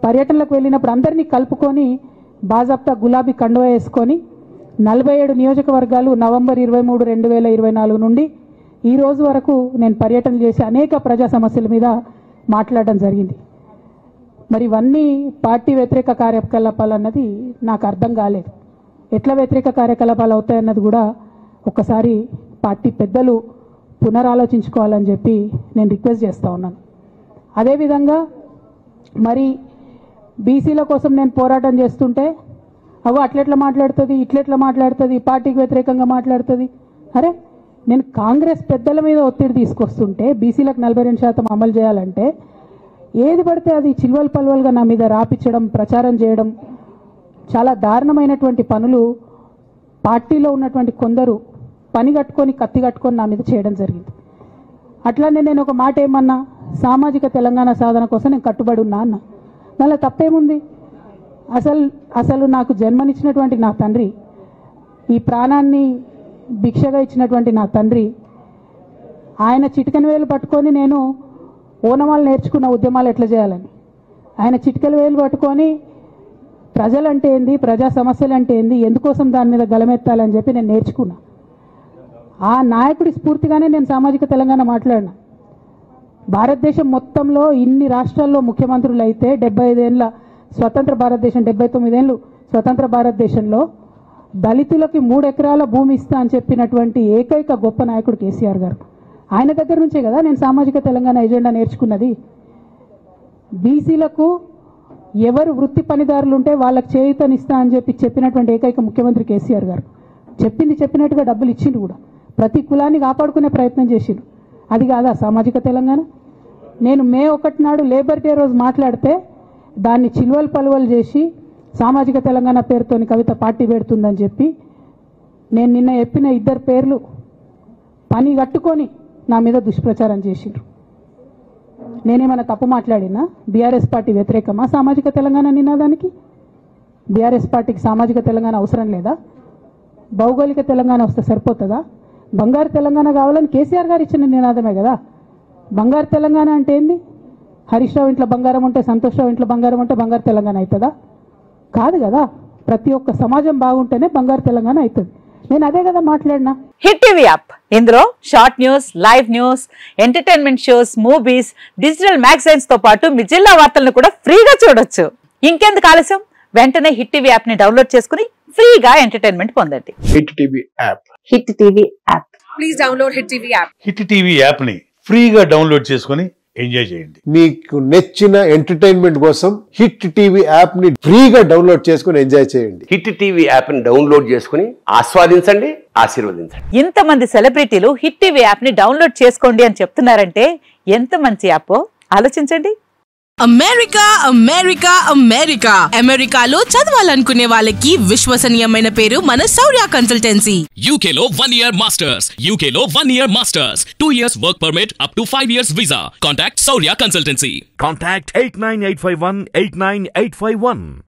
పర్యటనలకు వెళ్ళినప్పుడు అందరినీ కలుపుకొని బాజాప్తా గులాబీ కండువా వేసుకొని 47 నియోజకవర్గాలు నవంబర్ 23, 2024 నుండి ఈ రోజు వరకు నేను పర్యటన చేసి అనేక ప్రజా సమస్యల మీద మాట్లాడడం జరిగింది. మరి ఇవన్నీ పార్టీ వ్యతిరేక కార్యకలాపాలు అన్నది నాకు అర్థం కాలేదు. ఎట్లా వ్యతిరేక కార్యకలాపాలు అవుతాయన్నది కూడా ఒకసారి పార్టీ పెద్దలు పునరాలోచించుకోవాలని చెప్పి నేను రిక్వెస్ట్ చేస్తూ ఉన్నాను. అదేవిధంగా మరి బీసీల కోసం నేను పోరాటం చేస్తుంటే అట్లెట్లా మాట్లాడుతుంది, ఇట్లెట్లా మాట్లాడుతుంది, పార్టీకి వ్యతిరేకంగా మాట్లాడుతుంది. అరే నేను కాంగ్రెస్ పెద్దల మీద ఒత్తిడి తీసుకొస్తుంటే బీసీలకు 42% అమలు చేయాలంటే ఏది పడితే అది చిల్వల్ పల్వల్గా నా మీద రాపించడం, ప్రచారం చేయడం, చాలా దారుణమైనటువంటి పనులు పార్టీలో ఉన్నటువంటి కొందరు పని కట్టుకొని కత్తి కట్టుకొని నా మీద చేయడం జరిగింది. అట్లానే నేను ఒక మాట ఏమన్నా, సామాజిక తెలంగాణ సాధన కోసం నేను కట్టుబడి ఉన్నా అన్న. దానిలో తప్పేముంది? అసలు నాకు జన్మనిచ్చినటువంటి నా తండ్రి, ఈ ప్రాణాన్ని భిక్షగా ఇచ్చినటువంటి నా తండ్రి, ఆయన చిటికెన వేలు పట్టుకొని నేను ఓనమాలు నేర్చుకున్న ఉద్యమాలు ఎట్లా చేయాలని, ఆయన చిటికెల వేలు పట్టుకొని ప్రజలంటే ఏంది, ప్రజా సమస్యలు అంటే ఏంది, ఎందుకోసం దాని మీద గలమెత్తాలని చెప్పి నేను నేర్చుకున్నా. ఆ నాయకుడి స్ఫూర్తిగానే నేను సామాజిక తెలంగాణ మాట్లాడినా. భారతదేశం మొత్తంలో ఇన్ని రాష్ట్రాల్లో ముఖ్యమంత్రులు అయితే 75 ఏళ్ళ స్వతంత్ర భారతదేశం, 79 ఏళ్ళు స్వతంత్ర భారతదేశంలో దళితులకి 3 ఎకరాల భూమి ఇస్తా అని చెప్పినటువంటి ఏకైక గొప్ప నాయకుడు కేసీఆర్ గారు. ఆయన దగ్గర నుంచే కదా నేను సామాజిక తెలంగాణ ఎజెండా నేర్చుకున్నది. బీసీలకు ఎవరు వృత్తి పనిదారులు ఉంటే వాళ్ళకి చేయూతనిస్తా అని చెప్పినటువంటి ఏకైక ముఖ్యమంత్రి కేసీఆర్ గారు. చెప్పినట్టుగా డబ్బులు ఇచ్చిండు కూడా, ప్రతి కులాన్ని కాపాడుకునే ప్రయత్నం చేసిండు. అది కాదా సామాజిక తెలంగాణ? నేను మే 1 నాడు లేబర్ డే రోజు మాట్లాడితే దాన్ని చిల్వల్ పలువలు చేసి సామాజిక తెలంగాణ పేరుతోని కవిత పార్టీ పెడుతుందని చెప్పి నేను నిన్న చెప్పిన 2 పేర్లు పని కట్టుకొని నా మీద దుష్ప్రచారం చేసిండ్రు. నేనేమైనా తప్పు మాట్లాడినా? బీఆర్ఎస్ పార్టీ వ్యతిరేకమా సామాజిక తెలంగాణ నినాదానికి? బీఆర్ఎస్ పార్టీకి సామాజిక తెలంగాణ అవసరం లేదా? భౌగోళిక తెలంగాణ వస్తే సరిపోతుందా? బంగారు తెలంగాణ కావాలని కేసీఆర్ గారు ఇచ్చిన నినాదమే కదా. బంగారు తెలంగాణ అంటే ఏంది? హరీష్ రావు ఇంట్లో బంగారం ఉంటే, సంతోష్ రావు ఇంట్లో బంగారం ఉంటే బంగారు తెలంగాణ అవుతుందా? కాదు కదా. ప్రతి ఒక్క సమాజం బాగుంటేనే బంగారు తెలంగాణ అవుతుంది. నేను అదే కదా మాట్లాడినా. హిట్ టీవీ యాప్, ఇందులో short news, live news, entertainment shows, movies, digital magazines తో పాటు మీ జిల్లా వార్తలను కూడా ఫ్రీగా చూడొచ్చు. ఇంకెందుకు ఆలస్యం, వెంటనే హిట్ టీవీ యాప్ ని డౌన్లోడ్ చేసుకుని ఫ్రీగా ఎంటర్టైన్మెంట్ పొందండి. Hit TV app. Hit TV app. Please download hit TV app. Hit TV app ని ఫ్రీగా డౌన్లోడ్ చేసుకుని ఎంజాయ్ చేయండి. మీకు నచ్చిన ఎంటర్టైన్మెంట్ కోసం హిట్ టీవీ యాప్ ని ఫ్రీగా డౌన్లోడ్ చేసుకుని ఎంజాయ్ చేయండి. హిట్ టీవీ యాప్ ని డౌన్లోడ్ చేసుకుని ఆస్వాదించండి, ఆశీర్వదించండి. ఇంతమంది సెలబ్రిటీలు హిట్ టీవీ యాప్ ని డౌన్లోడ్ చేసుకోండి అని చెప్తున్నారంటే ఎంత మంచి యాప్ ఆలోచించండి. అమెరికా అమెరికా అమెరికా అమెరికాలో చదవాలనుకునే వాళ్ళకి విశ్వసనీయమైన పేరు మన శౌర్య కన్సల్టెన్సీ. UK లో 1 year masters, UK లో 1 year masters, 2 years work permit up to 5 years visa. Contact Shaurya Consultancy. Contact 89851 89851.